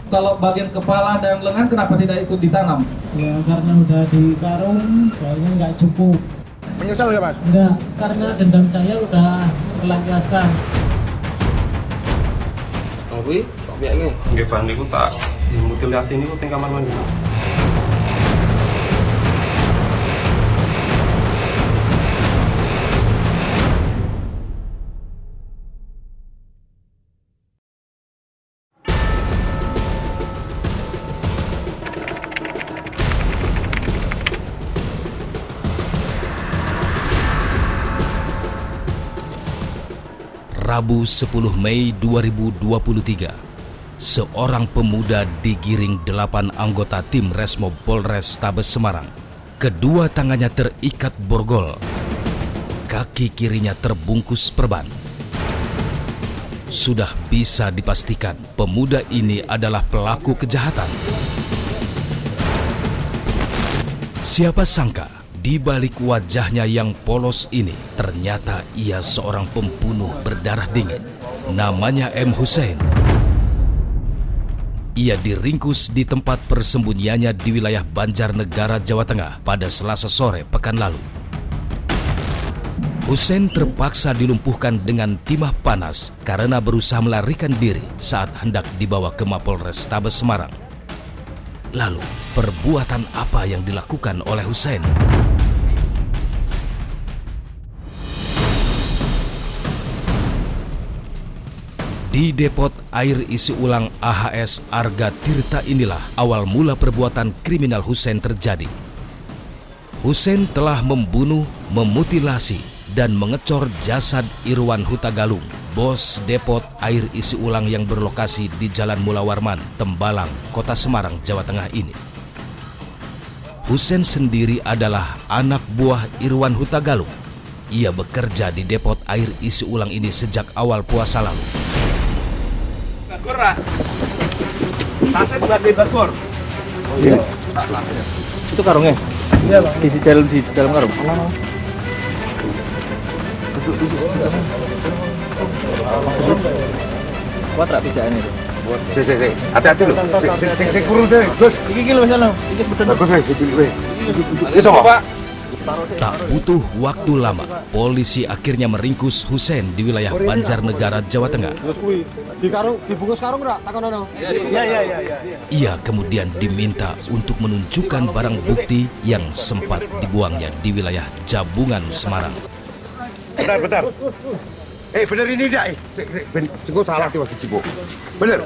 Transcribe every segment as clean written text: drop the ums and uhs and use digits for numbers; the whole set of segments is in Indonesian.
Kalau bagian kepala dan lengan kenapa tidak ikut ditanam? Ya karena udah di karung, soalnya nggak cukup. Menyesal ya Mas? Enggak, karena dendam saya udah terlampiaskan. Kuwi kok piyake? Nggih ban niku tak dimutilasi niku teng kamar mandi. Rabu 10 Mei 2023, seorang pemuda digiring 8 anggota tim Resmob Polres Tabes Semarang. Kedua tangannya terikat borgol, kaki kirinya terbungkus perban. Sudah bisa dipastikan pemuda ini adalah pelaku kejahatan. Siapa sangka di balik wajahnya yang polos ini, ternyata ia seorang pembunuh berdarah dingin. Namanya M. Hussein. Ia diringkus di tempat persembunyiannya di wilayah Banjarnegara, Jawa Tengah pada Selasa sore pekan lalu. Hussein terpaksa dilumpuhkan dengan timah panas karena berusaha melarikan diri saat hendak dibawa ke Mapolres Tabes Semarang. Lalu, perbuatan apa yang dilakukan oleh Hussein? Di depot air isi ulang AHS Arga Tirta inilah awal mula perbuatan kriminal Hussein terjadi. Hussein telah membunuh, memutilasi, dan mengecor jasad Irwan Hutagalung, bos depot air isi ulang yang berlokasi di Jalan Mula Warman, Tembalang, Kota Semarang, Jawa Tengah ini. Hussein sendiri adalah anak buah Irwan Hutagalung. Ia bekerja di depot air isi ulang ini sejak awal puasa lalu. Bagor, tasnya buat di bagor. Oh iya. Itu karungnya? Iya Bang. Di dalam karung. Kuat rak pijakan itu. Si. Hati-hati lho. Si kurung deh. Gus. Iki lho sana. Iki beden. Bagus weh, cilik weh. Iki sama, Pak. Tak butuh waktu lama, polisi akhirnya meringkus Hussein di wilayah Banjarnegara, Jawa Tengah. Di karung, dibungkus karung rak takonono. Iya. Ia kemudian diminta untuk menunjukkan barang bukti yang sempat dibuangnya di wilayah Jabungan, Semarang. Bentar. Bener ini enggak? Cengko salah tuh Cengko. Bener.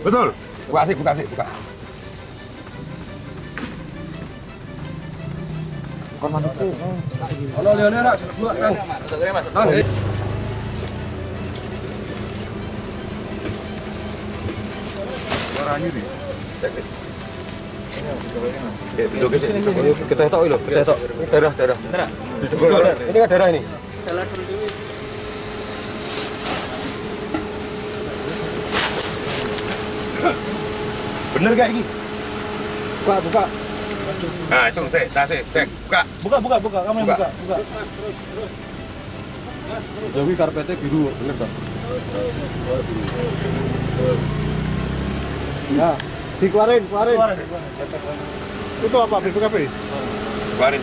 Betul. Buka sih. Kon mantuk sih. Ono liane rak, buat Kang. Mas. Orangnya di. Kita tok lho, darah. Ini kan darah ini. Bener gak ini? Buka. Nah itu, cek, buka. Buka, kamu yang buka. Jadi karpetnya biru, bener tak? Ya, dikeluarin. Itu apa, BPKB? Keluarin.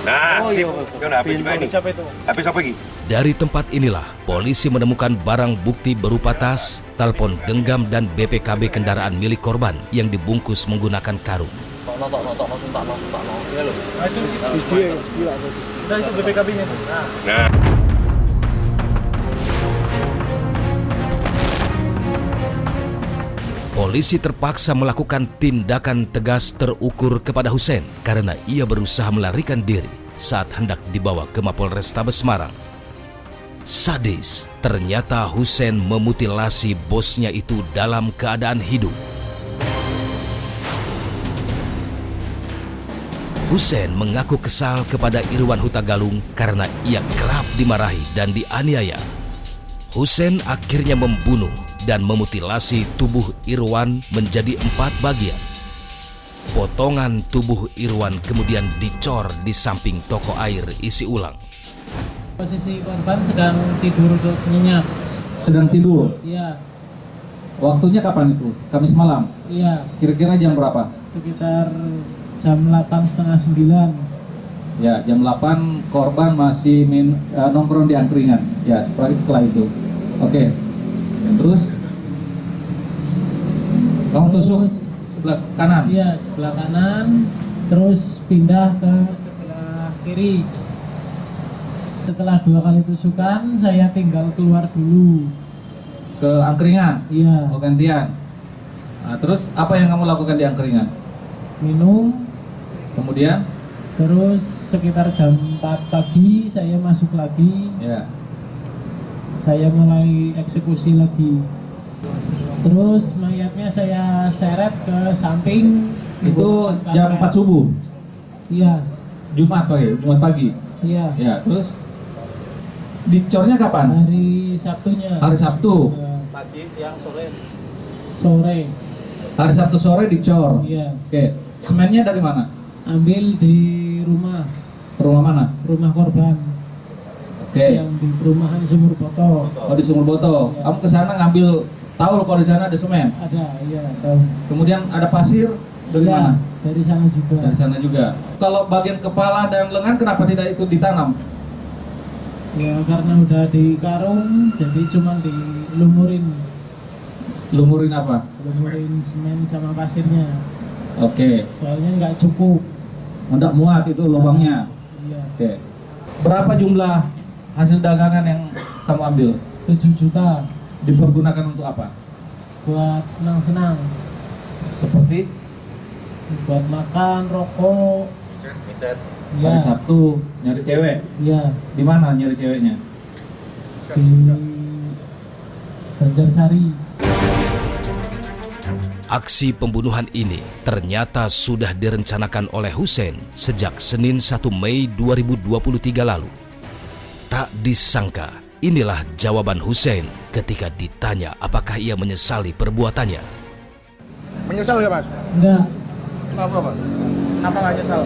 Nah, HP juga ini. HP siapa lagi? Dari tempat inilah, polisi menemukan barang bukti berupa tas, telepon genggam, dan BPKB kendaraan milik korban yang dibungkus menggunakan karung. Ya lho. Itu BPKB-nya. Nah. Polisi terpaksa melakukan tindakan tegas terukur kepada Hussein karena ia berusaha melarikan diri saat hendak dibawa ke Mapolres Tabes Semarang. Sadis, ternyata Hussein memutilasi bosnya itu dalam keadaan hidup. Hussein mengaku kesal kepada Irwan Hutagalung karena ia kerap dimarahi dan dianiaya. Hussein akhirnya membunuh dan memutilasi tubuh Irwan menjadi 4 bagian. Potongan tubuh Irwan kemudian dicor di samping toko air isi ulang. Posisi korban sedang tidur nyenyak. Sedang tidur? Iya. Waktunya kapan itu? Kamis malam. Iya, Kira-kira jam berapa? sekitar jam 8 setengah 9. Ya, jam 8 korban masih nongkrong di angkringan. Ya, seperti setelah itu. Oke. Terus kamu tusuk sebelah kanan. Iya, sebelah kanan, terus pindah ke sebelah kiri. Setelah 2 kali tusukan, saya tinggal keluar dulu. Ke angkringan. Iya, Oh, gantian. Nah, terus apa yang kamu lakukan di angkringan? minum, Kemudian terus sekitar jam 4 pagi saya masuk lagi. ya. Saya mulai eksekusi lagi. Terus mayatnya saya seret ke samping. Itu jam 4 subuh. Iya, Jumat pagi. iya. Ya, terus dicornya kapan? Hari Sabtunya. Hari Sabtu. Pagi, siang, sore. Sore. Hari Sabtu sore dicor. Iya. Oke. Semennya dari mana? Ambil di rumah Rumah mana? korban. Oke. Yang di perumahan Sumur Boto. Oh, di Sumur Boto. Iya. Kamu ke sana ngambil, tahu kalau di sana ada semen. Ada, iya, tahu. Kemudian ada pasir dari Iya, mana? dari sana juga. Dari sana juga. Kalau bagian kepala dan lengan kenapa tidak ikut ditanam? Ya karena udah di karung, jadi cuma dilumurin. Lumurin apa? Lumurin semen sama pasirnya. Oke. Soalnya nggak cukup. Nggak muat itu lubangnya. Iya. Oke. Berapa jumlah hasil dagangan yang kamu ambil? 7 juta Dipergunakan untuk apa? buat senang-senang, Seperti buat makan, rokok. Iya, hari Sabtu nyari cewek. iya, Di mana nyari ceweknya? di Banjarsari. Aksi pembunuhan ini ternyata sudah direncanakan oleh Hussein sejak Senin 1 Mei 2023 lalu. Tak disangka, inilah jawaban Hussein ketika ditanya apakah ia menyesali perbuatannya. Menyesal nggak Mas? Enggak, Kenapa Mas? Kenapa nggak nyesal?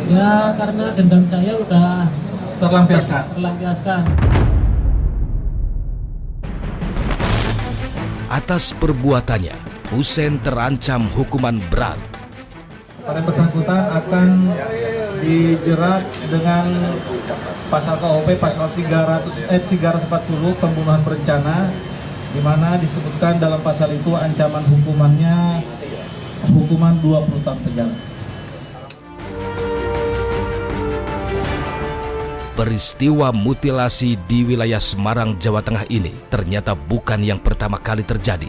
ya karena dendam saya udah Terlampiaskan. terlampiaskan. Atas perbuatannya, Hussein terancam hukuman berat. Pada bersangkutan akan dijerat dengan pasal KUP pasal 340 pembunuhan berencana, di mana disebutkan dalam pasal itu ancaman hukumannya hukuman 20 tahun penjara. Peristiwa mutilasi di wilayah Semarang, Jawa Tengah ini ternyata bukan yang pertama kali terjadi.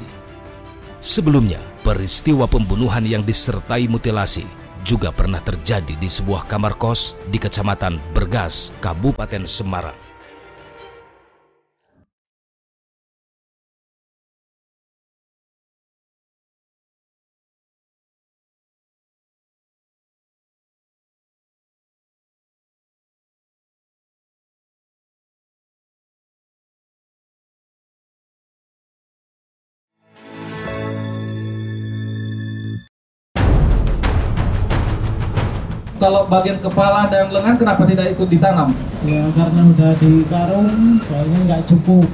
Sebelumnya, peristiwa pembunuhan yang disertai mutilasi juga pernah terjadi di sebuah kamar kos di Kecamatan Bergas, Kabupaten Semarang. Kalau bagian kepala dan lengan kenapa tidak ikut ditanam? Ya karena udah di karung, soalnya nggak cukup.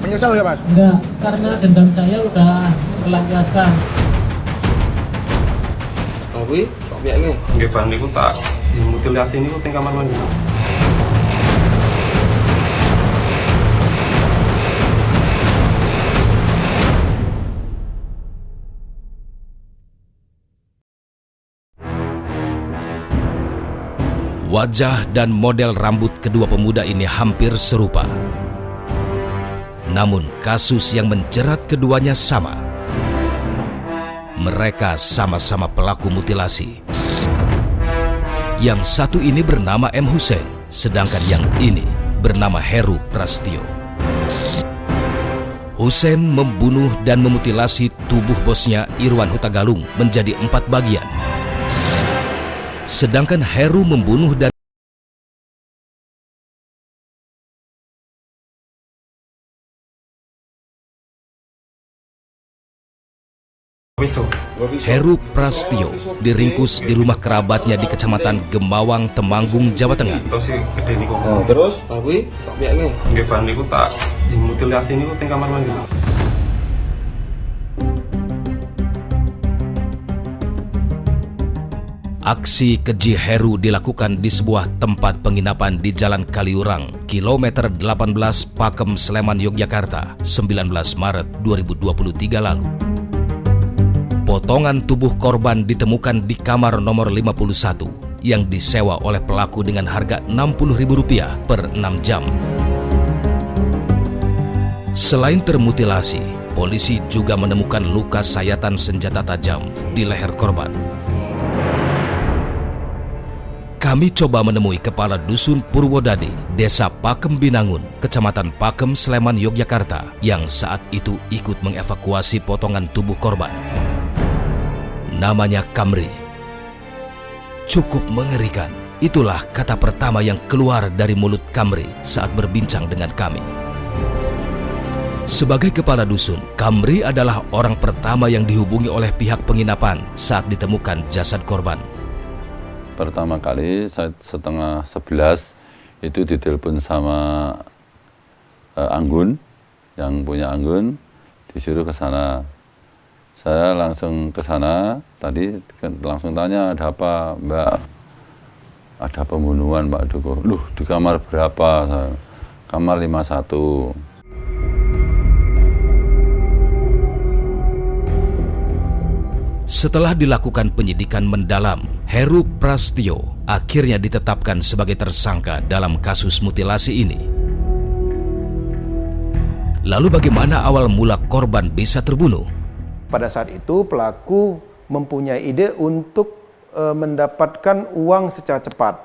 Menyesal nggak Mas? Enggak, karena dendam saya udah terlampiaskan. Tapi kok biaknya? Nggih ban niku tak dimutilasi niku teng kamar mandi. Wajah dan model rambut kedua pemuda ini hampir serupa. Namun kasus yang menjerat keduanya sama. Mereka sama-sama pelaku mutilasi. Yang satu ini bernama M. Hussein, sedangkan yang ini bernama Heru Prastio. Hussein membunuh dan memutilasi tubuh bosnya Irwan Huta Galung menjadi 4 bagian. Sedangkan Heru membunuh dan Heru Prastio diringkus di rumah kerabatnya di Kecamatan Gemawang, Temanggung, Jawa Tengah. Terus gede niku. Terus? Tapi kok biaknya? Nggih ban niku tak dimutilasi niku teng kamar mandi. Aksi keji Heru dilakukan di sebuah tempat penginapan di Jalan Kaliurang, kilometer 18 Pakem, Sleman, Yogyakarta, 19 Maret 2023 lalu. Potongan tubuh korban ditemukan di kamar nomor 51 yang disewa oleh pelaku dengan harga Rp60.000 per 6 jam. Selain termutilasi, polisi juga menemukan luka sayatan senjata tajam di leher korban. Kami coba menemui Kepala Dusun Purwodadi, Desa Pakem Binangun, Kecamatan Pakem, Sleman, Yogyakarta, yang saat itu ikut mengevakuasi potongan tubuh korban. Namanya Kamri. Cukup mengerikan. Itulah kata pertama yang keluar dari mulut Kamri saat berbincang dengan kami. Sebagai kepala dusun, Kamri adalah orang pertama yang dihubungi oleh pihak penginapan saat ditemukan jasad korban. Pertama kali setengah 11 itu ditelepon sama Anggun, yang punya Anggun, disuruh ke sana. Saya langsung ke sana, tadi langsung tanya, ada apa Mbak? Ada pembunuhan Pak Duko. Loh, di kamar berapa? Kamar 51. Setelah dilakukan penyidikan mendalam, Heru Prastio akhirnya ditetapkan sebagai tersangka dalam kasus mutilasi ini. Lalu bagaimana awal mula korban bisa terbunuh? Pada saat itu pelaku mempunyai ide untuk mendapatkan uang secara cepat.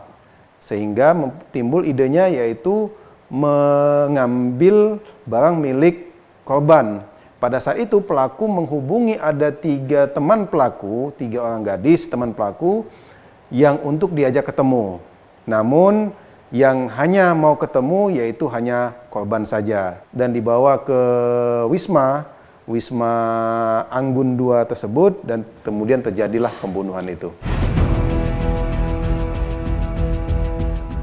Sehingga timbul idenya yaitu mengambil barang milik korban. Pada saat itu pelaku menghubungi ada 3 teman pelaku, 3 orang gadis teman pelaku yang untuk diajak ketemu. Namun yang hanya mau ketemu yaitu hanya korban saja. Dan dibawa ke Wisma Anggun 2 tersebut dan kemudian terjadilah pembunuhan itu.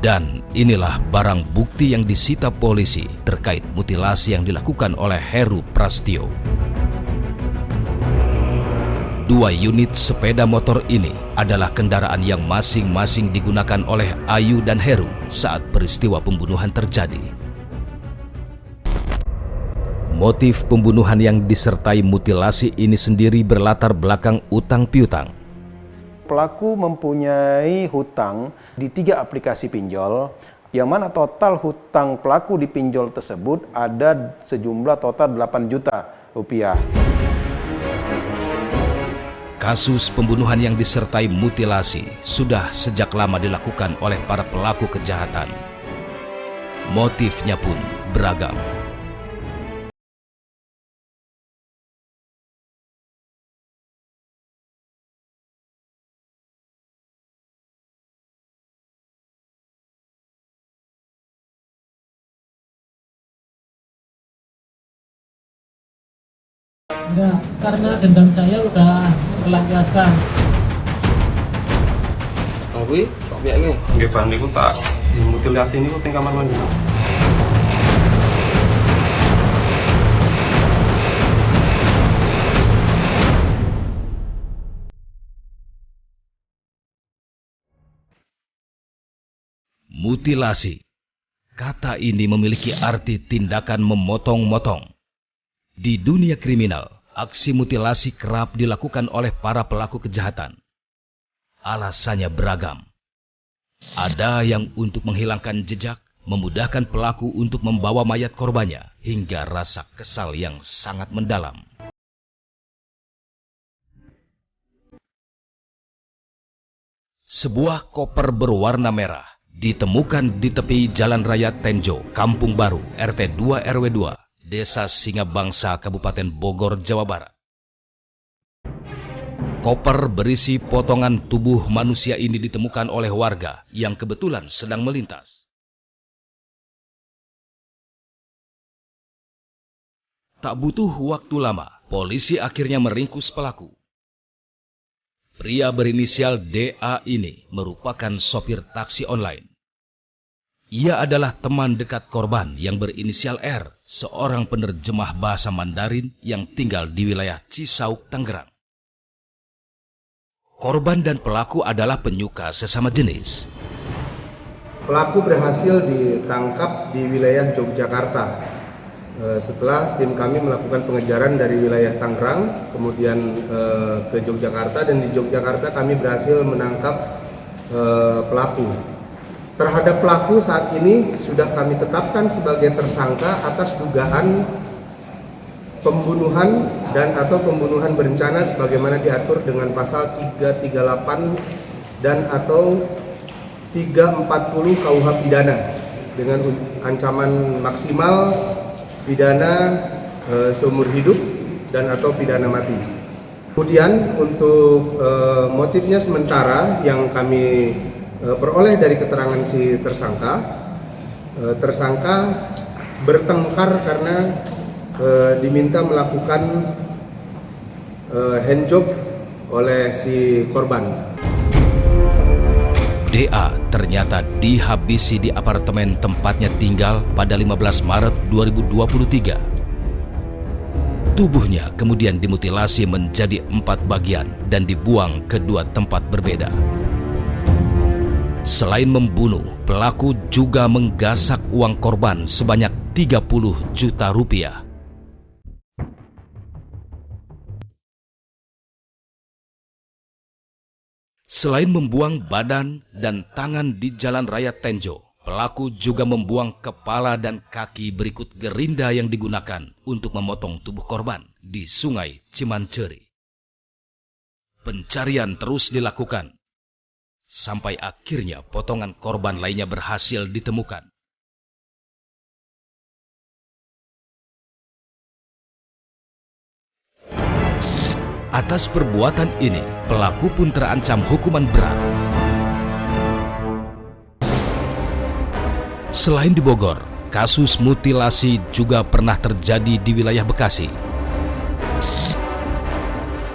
Dan inilah barang bukti yang disita polisi terkait mutilasi yang dilakukan oleh Heru Prastio. 2 unit sepeda motor ini adalah kendaraan yang masing-masing digunakan oleh Ayu dan Heru saat peristiwa pembunuhan terjadi. Motif pembunuhan yang disertai mutilasi ini sendiri berlatar belakang utang piutang. Pelaku mempunyai hutang di 3 aplikasi pinjol, yang mana total hutang pelaku di pinjol tersebut ada sejumlah total 8 juta rupiah. Kasus pembunuhan yang disertai mutilasi sudah sejak lama dilakukan oleh para pelaku kejahatan. Motifnya pun beragam. Enggak, karena dendam saya udah terlampiaskan. Tapi kok biaknya? Nggih Pak niku tak dimutilasi niku teng kamar mandi. Mutilasi. Kata ini memiliki arti tindakan memotong-motong. Di dunia kriminal, aksi mutilasi kerap dilakukan oleh para pelaku kejahatan. Alasannya beragam. Ada yang untuk menghilangkan jejak, memudahkan pelaku untuk membawa mayat korbannya, hingga rasa kesal yang sangat mendalam. Sebuah koper berwarna merah ditemukan di tepi Jalan Raya Tenjo, Kampung Baru, RT 2 RW 2. Desa Singabangsa, Kabupaten Bogor, Jawa Barat. Koper berisi potongan tubuh manusia ini ditemukan oleh warga yang kebetulan sedang melintas. Tak butuh waktu lama, polisi akhirnya meringkus pelaku. Pria berinisial DA ini merupakan sopir taksi online. Ia adalah teman dekat korban yang berinisial R, seorang penerjemah bahasa Mandarin yang tinggal di wilayah Cisauk, Tangerang. Korban dan pelaku adalah penyuka sesama jenis. Pelaku berhasil ditangkap di wilayah Yogyakarta. Setelah tim kami melakukan pengejaran dari wilayah Tangerang, kemudian ke Yogyakarta, dan di Yogyakarta kami berhasil menangkap pelaku. Terhadap pelaku saat ini sudah kami tetapkan sebagai tersangka atas dugaan pembunuhan dan atau pembunuhan berencana sebagaimana diatur dengan pasal 338 dan atau 340 KUH pidana dengan ancaman maksimal pidana seumur hidup dan atau pidana mati. Kemudian untuk motifnya sementara yang kami peroleh dari keterangan si tersangka, tersangka bertengkar karena diminta melakukan handjob oleh si korban. DA ternyata dihabisi di apartemen tempatnya tinggal pada 15 Maret 2023. Tubuhnya kemudian dimutilasi menjadi 4 bagian dan dibuang ke 2 tempat berbeda. Selain membunuh, pelaku juga menggasak uang korban sebanyak 30 juta rupiah. Selain membuang badan dan tangan di Jalan Raya Tenjo, pelaku juga membuang kepala dan kaki berikut gerinda yang digunakan untuk memotong tubuh korban di Sungai Cimanceri. Pencarian terus dilakukan, sampai akhirnya potongan korban lainnya berhasil ditemukan. Atas perbuatan ini, pelaku pun terancam hukuman berat. Selain di Bogor, kasus mutilasi juga pernah terjadi di wilayah Bekasi.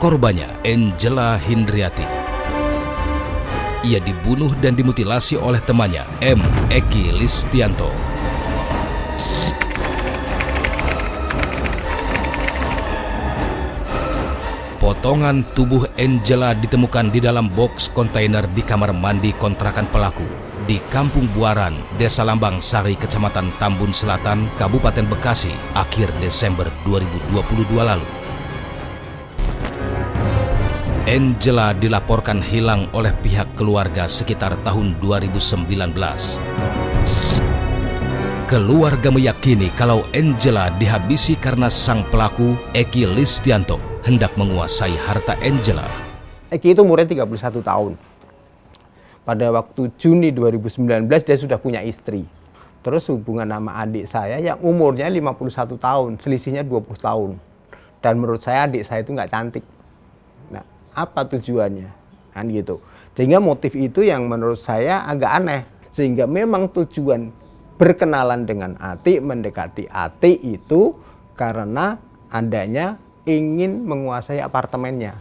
Korbannya Angela Hindriati. Ia dibunuh dan dimutilasi oleh temannya M. Eki Listianto. Potongan tubuh Angela ditemukan di dalam box kontainer di kamar mandi kontrakan pelaku di Kampung Buaran, Desa Lambang Sari, Kecamatan Tambun Selatan, Kabupaten Bekasi, akhir Desember 2022 lalu. Angela dilaporkan hilang oleh pihak keluarga sekitar tahun 2019. Keluarga meyakini kalau Angela dihabisi karena sang pelaku, Eki Listianto, hendak menguasai harta Angela. Eki itu umurnya 31 tahun. Pada waktu Juni 2019 dia sudah punya istri. Terus hubungan sama adik saya yang umurnya 51 tahun, selisihnya 20 tahun. Dan menurut saya adik saya itu nggak cantik. Nah, apa tujuannya? Kan gitu. Sehingga motif itu yang menurut saya agak aneh. Sehingga memang tujuan berkenalan dengan Ati, mendekati Ati itu karena adanya ingin menguasai apartemennya.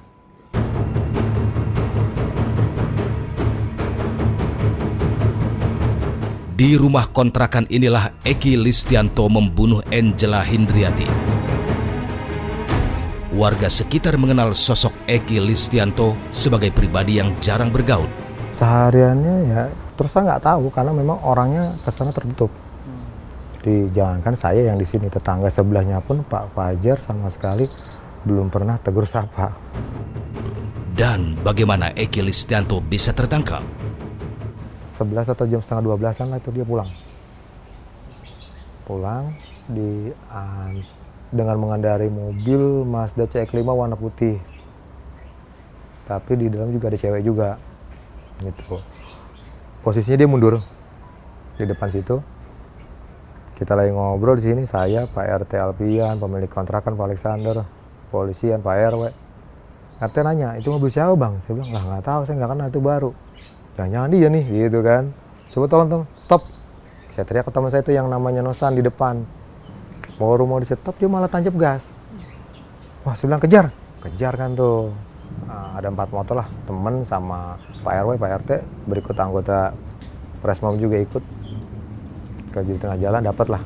Di rumah kontrakan inilah Eki Listianto membunuh Angela Hindriati. Warga sekitar mengenal sosok Eki Listianto sebagai pribadi yang jarang bergaul. Sehariannya ya terus saya nggak tahu karena memang orangnya kesana tertutup. Jadi jangankan saya yang di sini, tetangga sebelahnya pun Pak Fajar sama sekali belum pernah tegur sapa. Dan bagaimana Eki Listianto bisa tertangkap? 11 atau jam setengah 12-an lah itu dia pulang. Pulang dengan mengendarai mobil Mazda CX-5 warna putih. Tapi di dalam juga ada cewek juga. Gitu. Posisinya dia mundur di depan situ. Kita lagi ngobrol di sini, saya, Pak RT Alpian, pemilik kontrakan Pak Alexander, polisian, Pak RW. RT nanya, itu mobil siapa bang? Saya bilang, lah nggak tahu, saya nggak kenal, itu baru. Jangan-jangan dia nih, gitu kan. Coba tolong teman, stop. Saya teriak ke teman saya itu yang namanya Nosan di depan. Baru mau di stop, dia malah tancap gas. Wah, saya bilang kejar. Kejar kan tuh. Nah, ada 4 motor lah, temen sama Pak RW, Pak RT, berikut anggota Presmom juga ikut. Ke di tengah jalan dapat lah.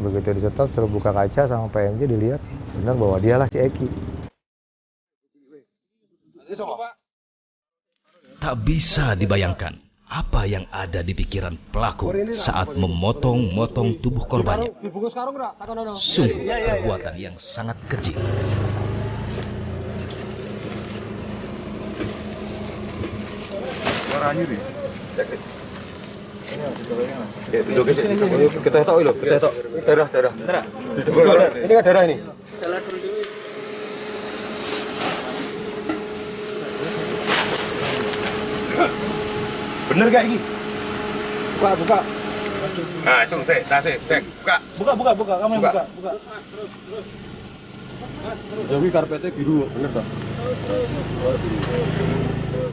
Begitu di stop, suruh buka kaca sama PMJ, dilihat benar bahwa dialah si Eki. Tak bisa dibayangkan apa yang ada di pikiran pelaku saat memotong-motong tubuh korbannya. Sungguh perbuatan yang sangat keji. Kita tahu loh, kita tahu. Darah. Ini kan darah ini. Bener gak ini? Buka. Nah, itu cek. Buka. Kamu yang buka. Jadi karpetnya biru, bener tak?